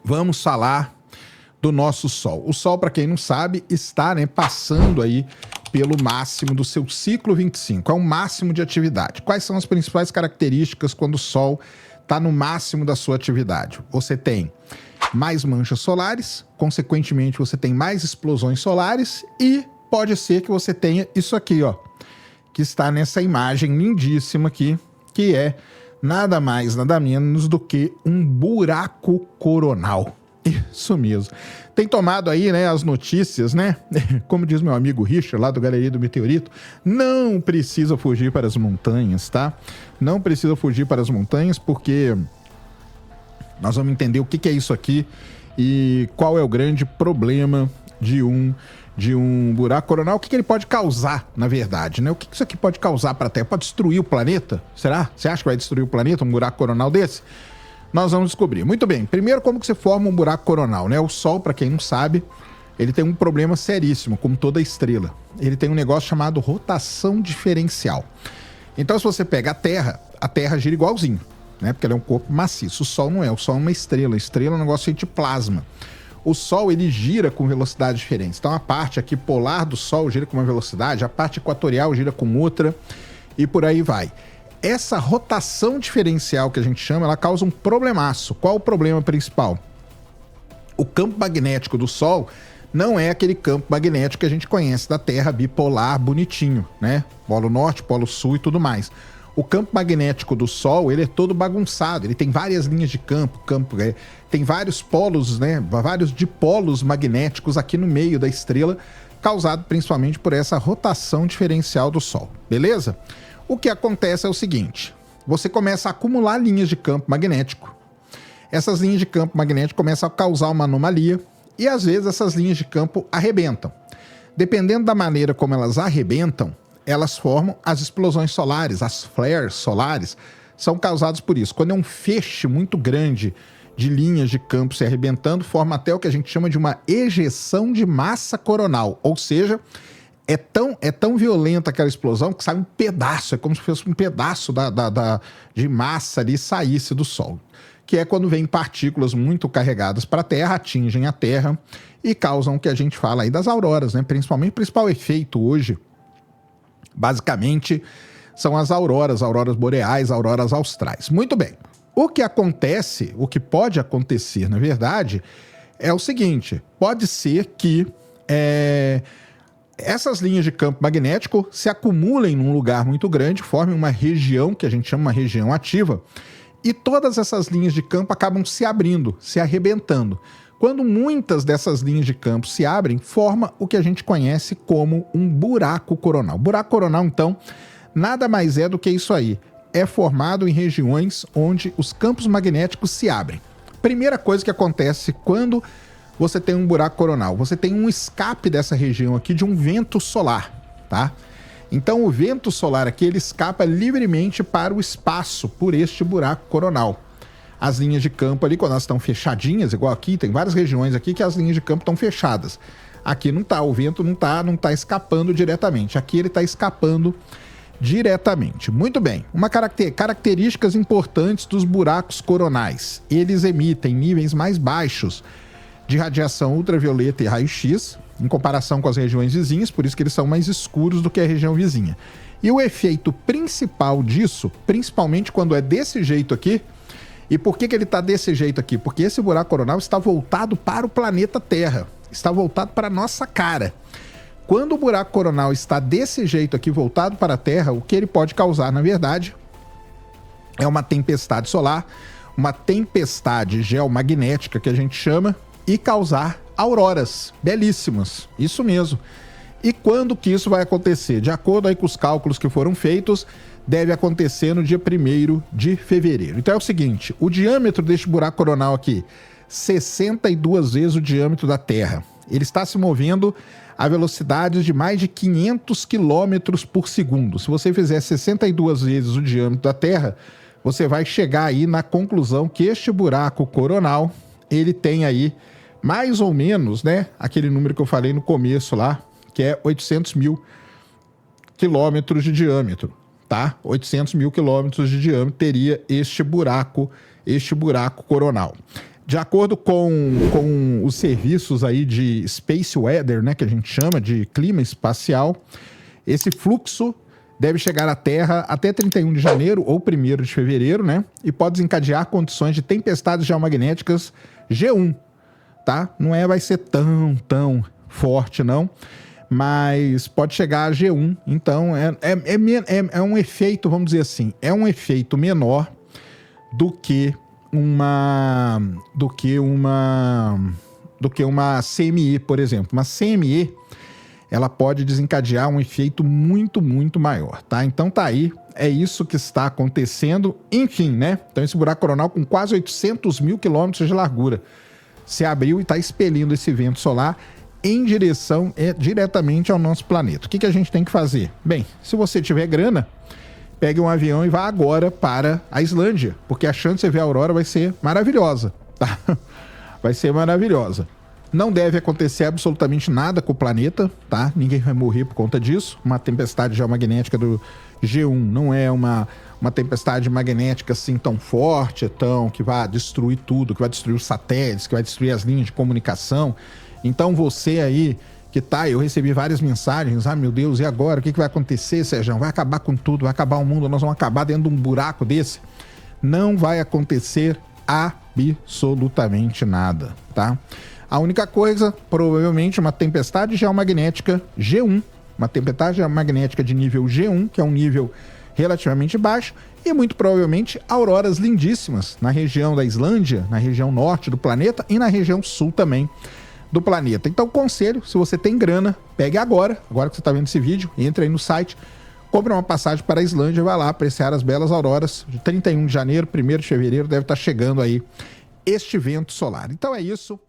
Vamos falar do nosso Sol. O Sol, para quem não sabe, está, passando aí pelo máximo do seu ciclo 25. É um máximo de atividade. Quais são as principais características quando o Sol está no máximo da sua atividade? Você tem mais manchas solares, consequentemente você tem mais explosões solares e pode ser que você tenha isso aqui, ó, que está nessa imagem lindíssima aqui, que é nada mais, nada menos do que um buraco coronal. Isso mesmo. Tem tomado aí, as notícias, Como diz meu amigo Richard, lá do Galeria do Meteorito, não precisa fugir para as montanhas, tá? Não precisa fugir para as montanhas, porque nós vamos entender o que é isso aqui e qual é o grande problema de um buraco coronal, o que ele pode causar, na verdade, O que isso aqui pode causar para a Terra? Pode destruir o planeta? Será? Você acha que vai destruir o planeta, um buraco coronal desse? Nós vamos descobrir. Muito bem. Primeiro, como que você forma um buraco coronal, O Sol, para quem não sabe, ele tem um problema seríssimo, como toda estrela. Ele tem um negócio chamado rotação diferencial. Então, se você pega a Terra gira igualzinho, Porque ela é um corpo maciço. O Sol não é. O Sol é uma estrela. A estrela é um negócio de plasma. O Sol, ele gira com velocidades diferentes. Então, a parte aqui polar do Sol gira com uma velocidade, a parte equatorial gira com outra, e por aí vai. Essa rotação diferencial que a gente chama, ela causa um problemaço. Qual o problema principal? O campo magnético do Sol não é aquele campo magnético que a gente conhece da Terra, bipolar, bonitinho, Polo Norte, Polo Sul e tudo mais. O campo magnético do Sol, ele é todo bagunçado, ele tem várias linhas de campo, tem vários polos, vários dipolos magnéticos aqui no meio da estrela, causado principalmente por essa rotação diferencial do Sol, beleza? O que acontece é o seguinte, você começa a acumular linhas de campo magnético, essas linhas de campo magnético começam a causar uma anomalia e às vezes essas linhas de campo arrebentam. Dependendo da maneira como elas arrebentam, elas formam as explosões solares, as flares solares, são causadas por isso. Quando é um feixe muito grande de linhas de campo se arrebentando, forma até o que a gente chama de uma ejeção de massa coronal, ou seja, é tão violenta aquela explosão que sai um pedaço, é como se fosse um pedaço de massa ali saísse do Sol, que é quando vem partículas muito carregadas para a Terra, atingem a Terra e causam o que a gente fala aí das auroras, Principalmente o principal efeito hoje, basicamente, são as auroras boreais, auroras austrais. Muito bem. O que acontece, o que pode acontecer, na verdade, é o seguinte, pode ser que essas linhas de campo magnético se acumulem num lugar muito grande, formem uma região que a gente chama uma região ativa, e todas essas linhas de campo acabam se abrindo, se arrebentando. Quando muitas dessas linhas de campo se abrem, forma o que a gente conhece como um buraco coronal. Buraco coronal, então, nada mais é do que isso aí. É formado em regiões onde os campos magnéticos se abrem. Primeira coisa que acontece quando você tem um buraco coronal, você tem um escape dessa região aqui de um vento solar, tá? Então, o vento solar aqui, ele escapa livremente para o espaço por este buraco coronal. As linhas de campo ali, quando elas estão fechadinhas, igual aqui, tem várias regiões aqui que as linhas de campo estão fechadas. Aqui não tá, o vento não tá escapando diretamente. Aqui ele está escapando diretamente. Muito bem. Características importantes dos buracos coronais. Eles emitem níveis mais baixos de radiação ultravioleta e raio-x, em comparação com as regiões vizinhas, por isso que eles são mais escuros do que a região vizinha. E o efeito principal disso, principalmente quando é desse jeito aqui, e por que ele está desse jeito aqui? Porque esse buraco coronal está voltado para o planeta Terra, está voltado para a nossa cara. Quando o buraco coronal está desse jeito aqui, voltado para a Terra, o que ele pode causar, na verdade, é uma tempestade solar, uma tempestade geomagnética, que a gente chama, e causar auroras belíssimas, isso mesmo. E quando que isso vai acontecer? De acordo aí com os cálculos que foram feitos, deve acontecer no dia 1º de fevereiro. Então é o seguinte, o diâmetro deste buraco coronal aqui, 62 vezes o diâmetro da Terra. Ele está se movendo a velocidades de mais de 500 km por segundo. Se você fizer 62 vezes o diâmetro da Terra, você vai chegar aí na conclusão que este buraco coronal, ele tem aí mais ou menos, aquele número que eu falei no começo lá, que é 800 mil quilômetros de diâmetro, tá? 800 mil quilômetros de diâmetro teria este buraco coronal. De acordo com os serviços aí de Space Weather, né, que a gente chama de clima espacial, esse fluxo deve chegar à Terra até 31 de janeiro ou 1º de fevereiro, né? E pode desencadear condições de tempestades geomagnéticas G1, tá? Não vai ser tão forte, não. Mas pode chegar a G1. Então, é um efeito, vamos dizer assim, é um efeito menor do que uma CME, por exemplo. Uma CME, ela pode desencadear um efeito muito maior, tá? Então tá aí, é isso que está acontecendo. Enfim, né? Então esse buraco coronal com quase 800 mil quilômetros de largura se abriu e está expelindo esse vento solar em direção diretamente ao nosso planeta. O que a gente tem que fazer? Bem, se você tiver grana, pegue um avião e vá agora para a Islândia, porque a chance de você ver a aurora vai ser maravilhosa, tá? Vai ser maravilhosa. Não deve acontecer absolutamente nada com o planeta, tá? Ninguém vai morrer por conta disso. Uma tempestade geomagnética do G1 não é uma tempestade magnética assim tão forte, que vai destruir tudo, que vai destruir os satélites, que vai destruir as linhas de comunicação. Então você aí que tá, eu recebi várias mensagens, meu Deus, e agora? O que vai acontecer, Sérgio? Vai acabar com tudo, vai acabar o mundo, nós vamos acabar dentro de um buraco desse? Não vai acontecer absolutamente nada, tá? A única coisa, provavelmente, uma tempestade geomagnética G1, uma tempestade geomagnética de nível G1, que é um nível relativamente baixo, e muito provavelmente auroras lindíssimas na região da Islândia, na região norte do planeta e na região sul também do planeta. Então, conselho, se você tem grana, pegue agora que você está vendo esse vídeo, entre aí no site, compre uma passagem para a Islândia e vai lá apreciar as belas auroras de 31 de janeiro, 1º de fevereiro, deve estar chegando aí este vento solar. Então é isso.